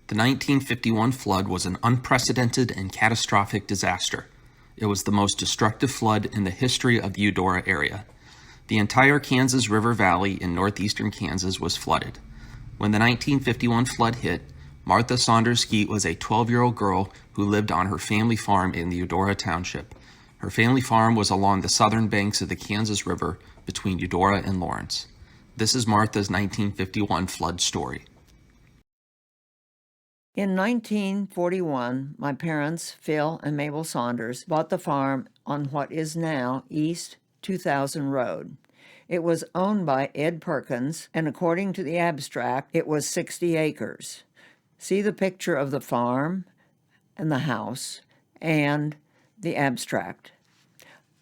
The 1951 flood was an unprecedented and catastrophic disaster. It was the most destructive flood in the history of the Eudora area. The entire Kansas River Valley in northeastern Kansas was flooded. When the 1951 flood hit, Martha Saunders Skeet was a 12-year-old girl who lived on her family farm in the Eudora Township. Her family farm was along the southern banks of the Kansas River between Eudora and Lawrence. This is Martha's 1951 flood story. In 1941, my parents, Phil and Mabel Saunders, bought the farm on what is now East 2000 Road. It was owned by Ed Perkins, and according to the abstract, it was 60 acres. See the picture of the farm and the house and the abstract.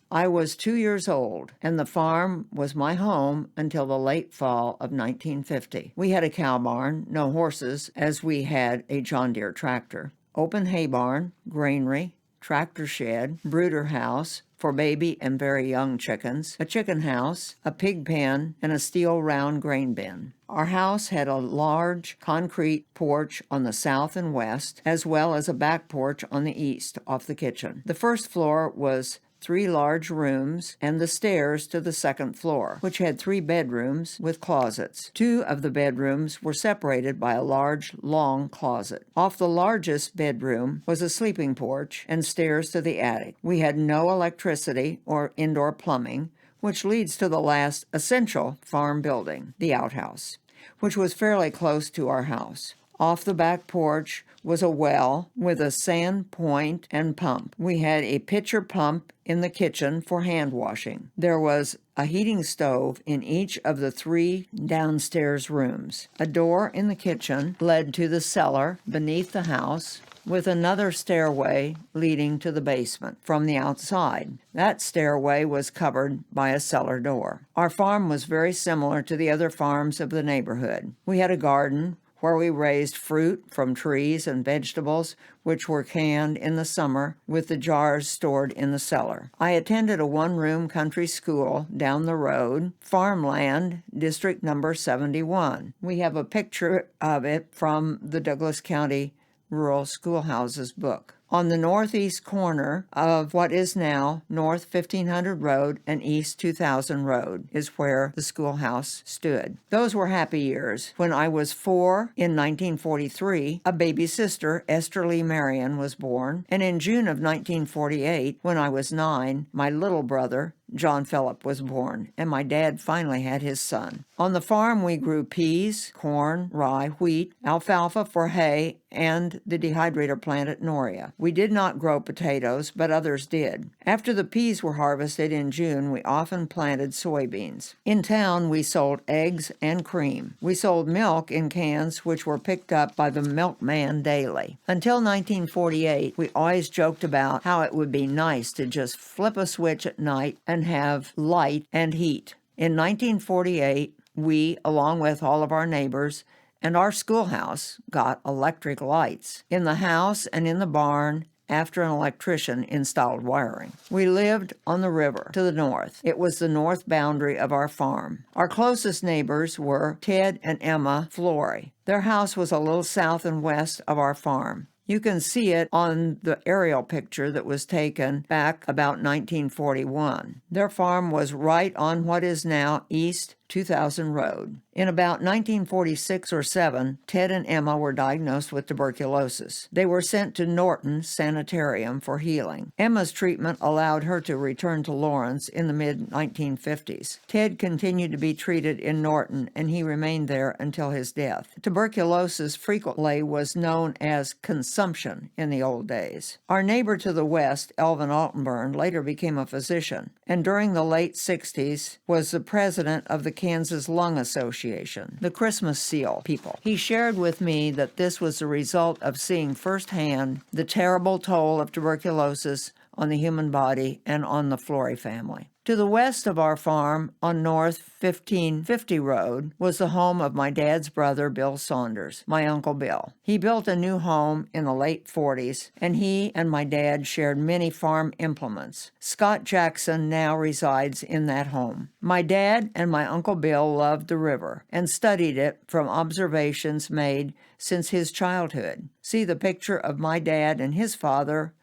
I was 2 years old, and the farm was my home until the late fall of 1950. We had a cow barn, no horses, as we had a John Deere tractor. Open hay barn, granary, tractor shed, brooder house for baby and very young chickens, a chicken house, a pig pen, and a steel round grain bin. Our house had a large concrete porch on the south and west, as well as a back porch on the east off the kitchen. The first floor was 3 large rooms and the stairs to the second floor, which had 3 bedrooms with closets. 2 of the bedrooms were separated by a large, long closet. Off the largest bedroom was a sleeping porch and stairs to the attic. We had no electricity or indoor plumbing, which leads to the last essential farm building, the outhouse, which was fairly close to our house. Off the back porch was a well with a sand point and pump. We had a pitcher pump in the kitchen for hand washing. There was a heating stove in each of the 3 downstairs rooms. A door in the kitchen led to the cellar beneath the house, with another stairway leading to the basement from the outside. That stairway was covered by a cellar door. Our farm was very similar to the other farms of the neighborhood. We had a garden where we raised fruit from trees and vegetables, which were canned in the summer with the jars stored in the cellar. I attended a 1-room country school down the road, farmland, district number 71. We have a picture of it from the Douglas County Rural Schoolhouses book. On the northeast corner of what is now North 1500 Road and East 2000 Road is where the schoolhouse stood. Those were happy years. When I was 4 in 1943, a baby sister, Esther Lee Marion, was born, and in June of 1948, when I was 9, my little brother, John Philip, was born, and my dad finally had his son. On the farm, we grew peas, corn, rye, wheat, alfalfa for hay, and the dehydrator plant at Noria. We did not grow potatoes, but others did. After the peas were harvested in June, we often planted soybeans. In town, we sold eggs and cream. We sold milk in cans, which were picked up by the milkman daily. Until 1948, we always joked about how it would be nice to just flip a switch at night and have light and heat. In 1948, we, along with all of our neighbors and our schoolhouse, got electric lights in the house and in the barn after an electrician installed wiring. We lived on the river to the north. It was the north boundary of our farm. Our closest neighbors were Ted and Emma Flory. Their house was a little south and west of our farm. You can see it on the aerial picture that was taken back about 1941. Their farm was right on what is now East 2000 Road. In about 1946 or 7, Ted and Emma were diagnosed with tuberculosis. They were sent to Norton Sanitarium for healing. Emma's treatment allowed her to return to Lawrence in the mid-1950s. Ted continued to be treated in Norton, and he remained there until his death. Tuberculosis frequently was known as consumption in the old days. Our neighbor to the west, Elvin Altenburn, later became a physician, and during the late 60s was the president of the Kansas Lung Association, the Christmas seal people. He shared with me that this was the result of seeing firsthand the terrible toll of tuberculosis on the human body and on the Flory family. To the west of our farm, on North 1550 Road, was the home of my dad's brother, Bill Saunders, my Uncle Bill. He built a new home in the late 40s, and he and my dad shared many farm implements. Scott Jackson now resides in that home. My dad and my Uncle Bill loved the river and studied it from observations made since his childhood. See the picture of my dad and his father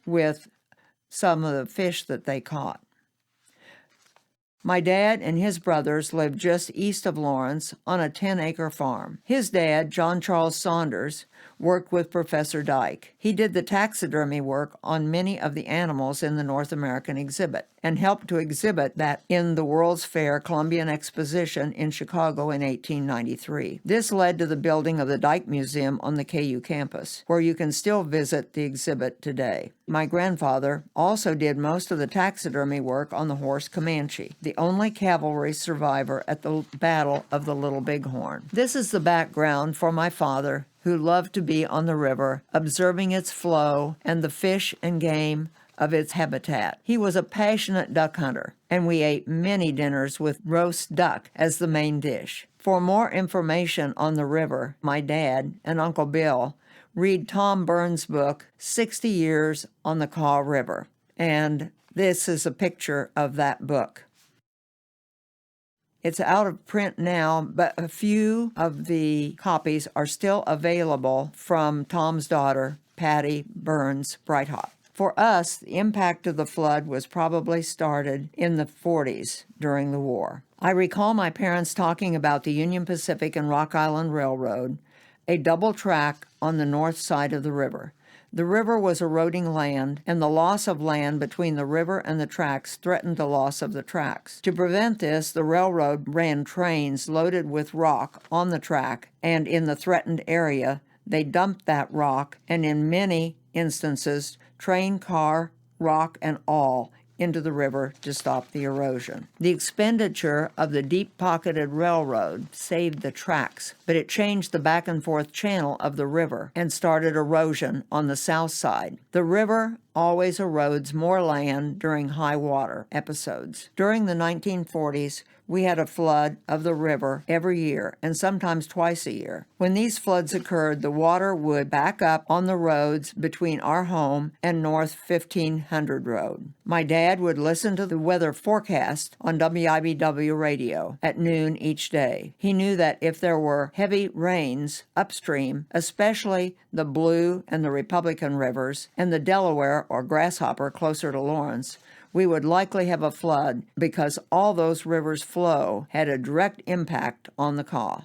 with some of the fish that they caught. My dad and his brothers lived just east of Lawrence on a 10-acre farm. His dad, John Charles Saunders, worked with Professor Dyke. He did the taxidermy work on many of the animals in the North American exhibit and helped to exhibit that in the World's Fair Columbian Exposition in Chicago in 1893. This led to the building of the Dyke Museum on the KU campus, where you can still visit the exhibit today. My grandfather also did most of the taxidermy work on the horse Comanche, the only cavalry survivor at the Battle of the Little Bighorn. This is the background for my father, who loved to be on the river, observing its flow and the fish and game of its habitat. He was a passionate duck hunter, and we ate many dinners with roast duck as the main dish. For more information on the river, my dad and Uncle Bill read Tom Burns' book, 60 Years on the Kaw River, and this is a picture of that book. It's out of print now, but a few of the copies are still available from Tom's daughter, Patty Burns Brighthop. For us, the impact of the flood was probably started in the 40s during the war. I recall my parents talking about the Union Pacific and Rock Island Railroad, a double track on the north side of the river. The river was eroding land, and the loss of land between the river and the tracks threatened the loss of the tracks. To prevent this, the railroad ran trains loaded with rock on the track, and in the threatened area, they dumped that rock, and in many instances, train, car, rock, and all into the river to stop the erosion. The expenditure of the deep-pocketed railroad saved the tracks, but it changed the back-and-forth channel of the river and started erosion on the south side. The river always erodes more land during high water episodes. During the 1940s, we had a flood of the river every year, and sometimes twice a year. When these floods occurred, the water would back up on the roads between our home and North 1500 Road. My dad would listen to the weather forecast on WIBW radio at noon each day. He knew that if there were heavy rains upstream, especially the Blue and the Republican rivers, and the Delaware or Grasshopper closer to Lawrence, we would likely have a flood because all those rivers' flow had a direct impact on the Kaw.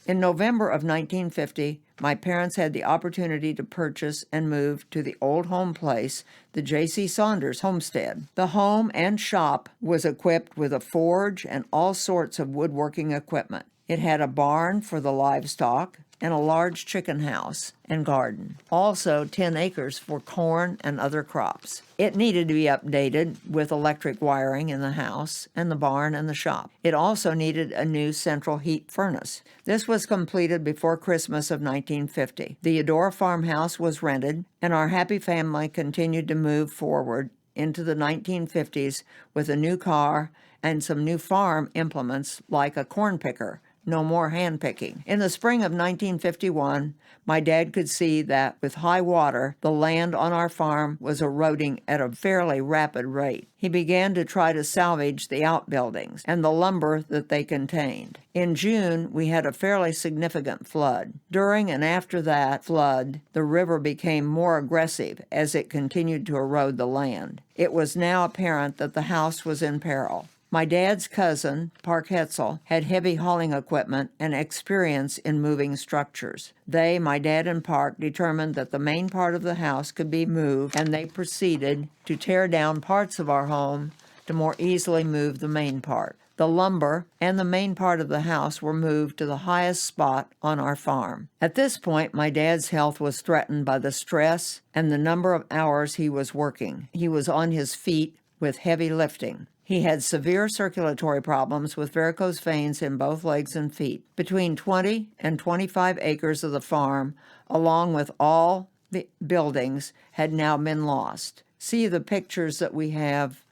In November of 1950, my parents had the opportunity to purchase and move to the old home place, the J.C. Saunders homestead. The home and shop was equipped with a forge and all sorts of woodworking equipment. It had a barn for the livestock and a large chicken house and garden. Also 10 acres for corn and other crops. It needed to be updated with electric wiring in the house and the barn and the shop. It also needed a new central heat furnace. This was completed before Christmas of 1950. The Eudora farmhouse was rented, and our happy family continued to move forward into the 1950s with a new car and some new farm implements like a corn picker. No more hand picking. In the spring of 1951, my dad could see that with high water, the land on our farm was eroding at a fairly rapid rate. He began to try to salvage the outbuildings and the lumber that they contained. In June, we had a fairly significant flood. During and after that flood, the river became more aggressive as it continued to erode the land. It was now apparent that the house was in peril. My dad's cousin, Park Hetzel, had heavy hauling equipment and experience in moving structures. They, my dad and Park, determined that the main part of the house could be moved, and they proceeded to tear down parts of our home to more easily move the main part. The lumber and the main part of the house were moved to the highest spot on our farm. At this point, my dad's health was threatened by the stress and the number of hours he was working. He was on his feet with heavy lifting. He had severe circulatory problems with varicose veins in both legs and feet. Between 20 and 25 acres of the farm, along with all the buildings, had now been lost. See the pictures that we have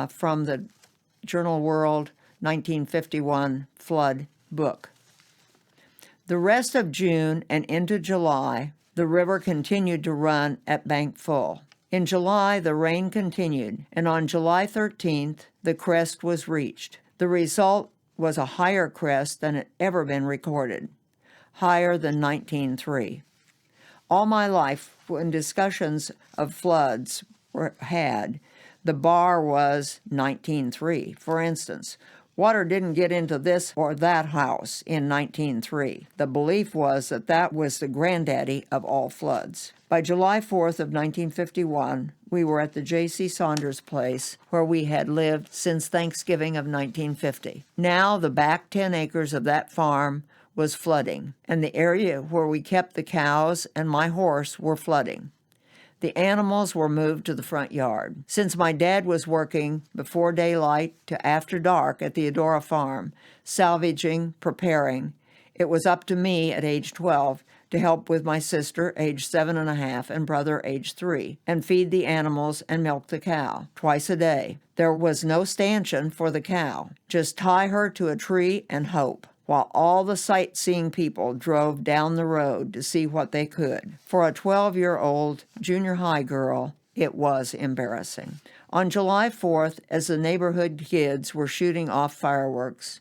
from the Journal World 1951 flood book. The rest of June and into July, the river continued to run at bank full. In July, the rain continued, and on July 13th, the crest was reached. The result was a higher crest than had ever been recorded, higher than 1903. All my life, when discussions of floods were had, the bar was 1903. For instance, water didn't get into this or that house in 1903. The belief was that that was the granddaddy of all floods. By July 4th of 1951, we were at the J.C. Saunders place where we had lived since Thanksgiving of 1950. Now the back 10 acres of that farm was flooding, and the area where we kept the cows and my horse were flooding. The animals were moved to the front yard. Since my dad was working before daylight to after dark at the Eudora farm, salvaging, preparing, it was up to me at age 12 to help with my sister, age 7.5, and brother, age 3, and feed the animals and milk the cow twice a day. There was no stanchion for the cow. Just tie her to a tree and hope, while all the sightseeing people drove down the road to see what they could. For a 12-year-old junior high girl, it was embarrassing. On July 4th, as the neighborhood kids were shooting off fireworks,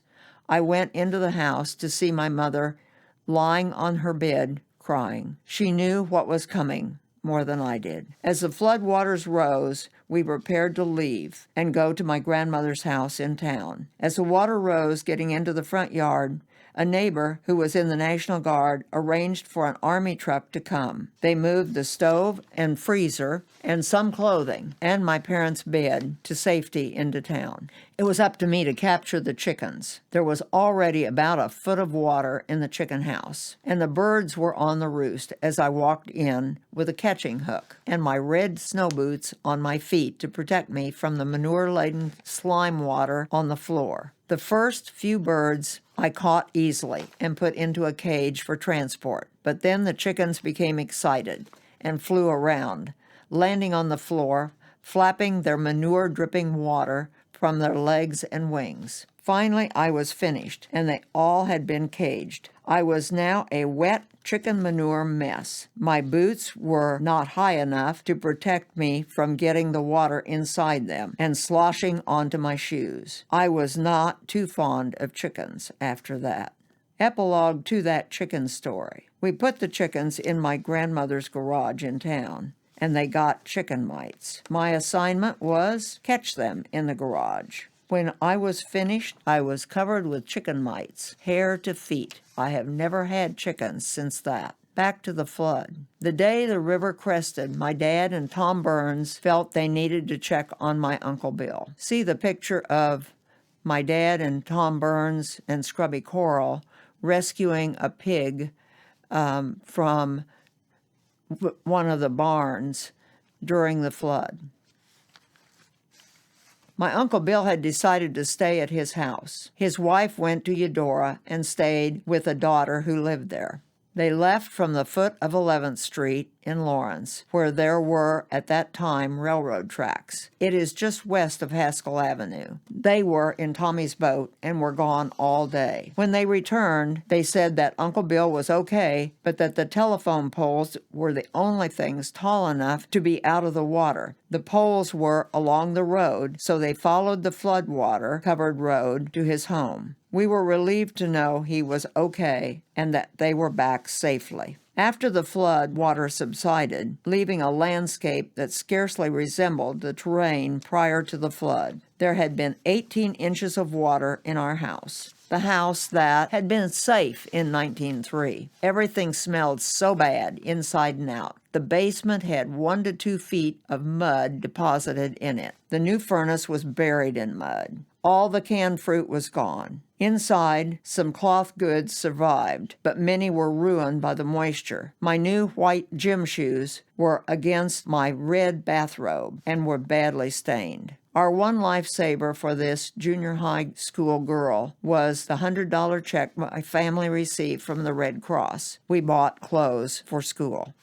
I went into the house to see my mother lying on her bed crying. She knew what was coming more than I did. As the flood waters rose, we prepared to leave and go to my grandmother's house in town. As the water rose, getting into the front yard, a neighbor who was in the National Guard arranged for an army truck to come. They moved the stove and freezer and some clothing and my parents' bed to safety into town. It was up to me to capture the chickens. There was already about a foot of water in the chicken house, and the birds were on the roost as I walked in with a catching hook and my red snow boots on my feet to protect me from the manure-laden slime water on the floor. The first few birds I caught easily and put into a cage for transport, but then the chickens became excited and flew around, landing on the floor, flapping their manure-dripping water from their legs and wings. Finally, I was finished, and they all had been caged. I was now a wet chicken manure mess. My boots were not high enough to protect me from getting the water inside them and sloshing onto my shoes. I was not too fond of chickens after that. Epilogue to that chicken story. We put the chickens in my grandmother's garage in town, and they got chicken mites. My assignment was catch them in the garage. When I was finished, I was covered with chicken mites, hair to feet. I have never had chickens since that. Back to the flood. The day the river crested, my dad and Tom Burns felt they needed to check on my Uncle Bill. See the picture of my dad and Tom Burns and Scrubby Coral rescuing a pig from one of the barns during the flood. My Uncle Bill had decided to stay at his house. His wife went to Eudora and stayed with a daughter who lived there. They left from the foot of 11th Street in Lawrence, where there were, at that time, railroad tracks. It is just west of Haskell Avenue. They were in Tommy's boat and were gone all day. When they returned, they said that Uncle Bill was okay, but that the telephone poles were the only things tall enough to be out of the water. The poles were along the road, so they followed the floodwater-covered road to his home. We were relieved to know he was okay and that they were back safely. After the flood, water subsided, leaving a landscape that scarcely resembled the terrain prior to the flood. There had been 18 inches of water in our house, the house that had been safe in 1903. Everything smelled so bad inside and out. The basement had 1 to 2 feet of mud deposited in it. The new furnace was buried in mud. All the canned fruit was gone. Inside, some cloth goods survived, but many were ruined by the moisture. My new white gym shoes were against my red bathrobe and were badly stained. Our one lifesaver for this junior high school girl was the $100 check my family received from the Red Cross. We bought clothes for school.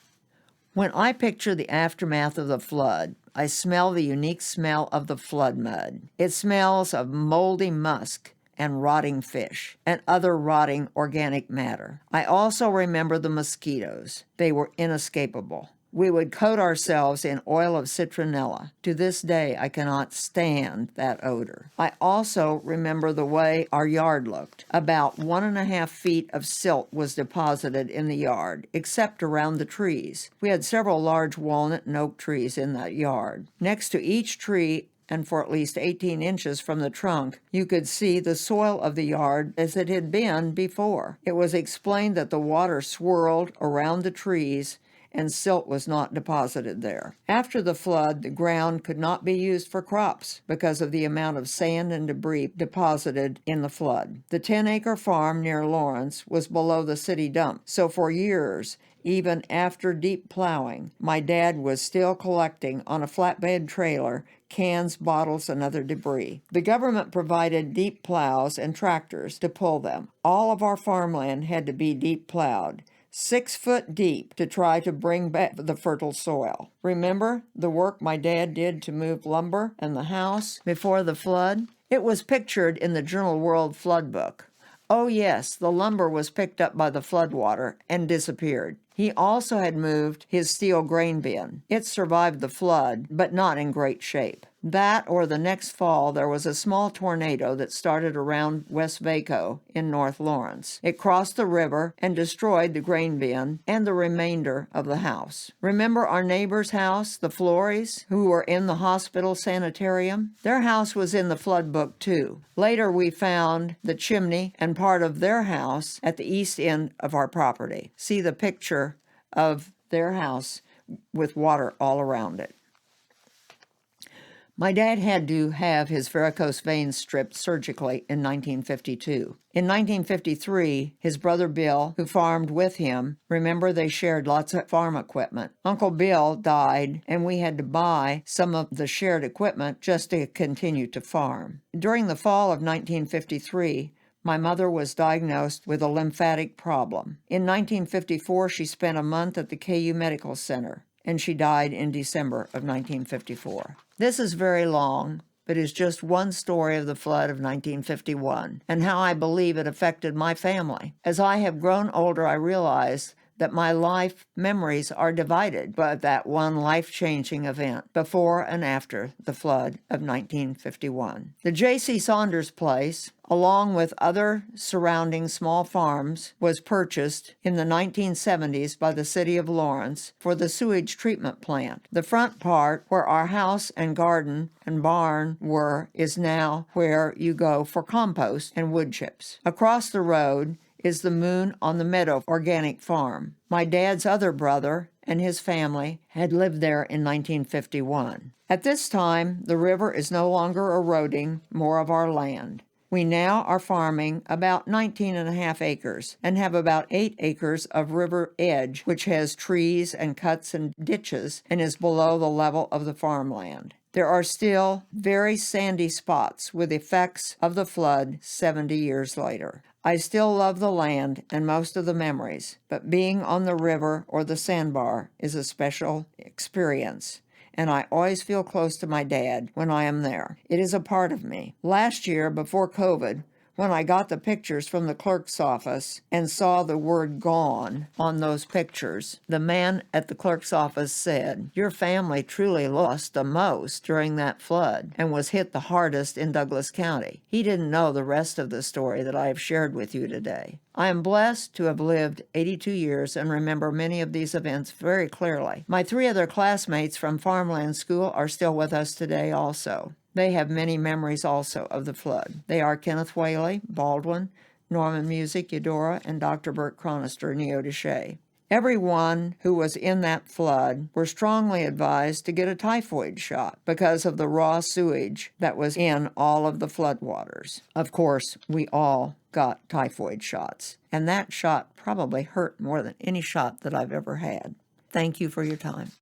When I picture the aftermath of the flood, I smell the unique smell of the flood mud. It smells of moldy musk and rotting fish and other rotting organic matter. I also remember the mosquitoes. They were inescapable. We would coat ourselves in oil of citronella. To this day, I cannot stand that odor. I also remember the way our yard looked. About 1.5 feet of silt was deposited in the yard, except around the trees. We had several large walnut and oak trees in that yard. Next to each tree, and for at least 18 inches from the trunk, you could see the soil of the yard as it had been before. It was explained that the water swirled around the trees and silt was not deposited there. After the flood, the ground could not be used for crops because of the amount of sand and debris deposited in the flood. The 10-acre farm near Lawrence was below the city dump, so for years, even after deep plowing, my dad was still collecting on a flatbed trailer cans, bottles, and other debris. The government provided deep plows and tractors to pull them. All of our farmland had to be deep plowed, 6 foot deep, to try to bring back the fertile soil. Remember the work my dad did to move lumber and the house before the flood? It was pictured in the Journal World Flood Book. Oh yes, the lumber was picked up by the floodwater and disappeared. He also had moved his steel grain bin. It survived the flood, but not in great shape. That or the next fall, there was a small tornado that started around West Vaco in North Lawrence. It crossed the river and destroyed the grain bin and the remainder of the house. Remember our neighbor's house, the Florys, who were in the hospital sanitarium? Their house was in the flood book too. Later we found the chimney and part of their house at the east end of our property. See the picture of their house with water all around it. My dad had to have his varicose veins stripped surgically in 1952. In 1953, his brother Bill, who farmed with him, remember they shared lots of farm equipment. Uncle Bill died, and we had to buy some of the shared equipment just to continue to farm. During the fall of 1953, my mother was diagnosed with a lymphatic problem. In 1954, she spent a month at the KU Medical Center, and she died in December of 1954. This is very long, but is just one story of the flood of 1951 and how I believe it affected my family. As I have grown older, I realize that my life memories are divided by that one life-changing event before and after the flood of 1951. The J.C. Saunders place, along with other surrounding small farms, was purchased in the 1970s by the city of Lawrence for the sewage treatment plant. The front part, where our house and garden and barn were, is now where you go for compost and wood chips. Across the road is the Moon on the Meadow organic farm. My dad's other brother and his family had lived there in 1951. At this time, the river is no longer eroding more of our land. We now are farming about 19.5 acres and have about 8 acres of river edge, which has trees and cuts and ditches and is below the level of the farmland. There are still very sandy spots with effects of the flood 70 years later. I still love the land and most of the memories, but being on the river or the sandbar is a special experience, and I always feel close to my dad when I am there. It is a part of me. Last year, before COVID, when I got the pictures from the clerk's office and saw the word gone on those pictures, the man at the clerk's office said, "Your family truly lost the most during that flood and was hit the hardest in Douglas County." He didn't know the rest of the story that I have shared with you today. I am blessed to have lived 82 years and remember many of these events very clearly. My 3 other classmates from Farmland School are still with us today also. They have many memories also of the flood. They are Kenneth Whaley, Baldwin, Norman Music, Eudora, and Dr. Bert Chronister, Neodesha. Everyone who was in that flood were strongly advised to get a typhoid shot because of the raw sewage that was in all of the floodwaters. Of course, we all got typhoid shots, and that shot probably hurt more than any shot that I've ever had. Thank you for your time.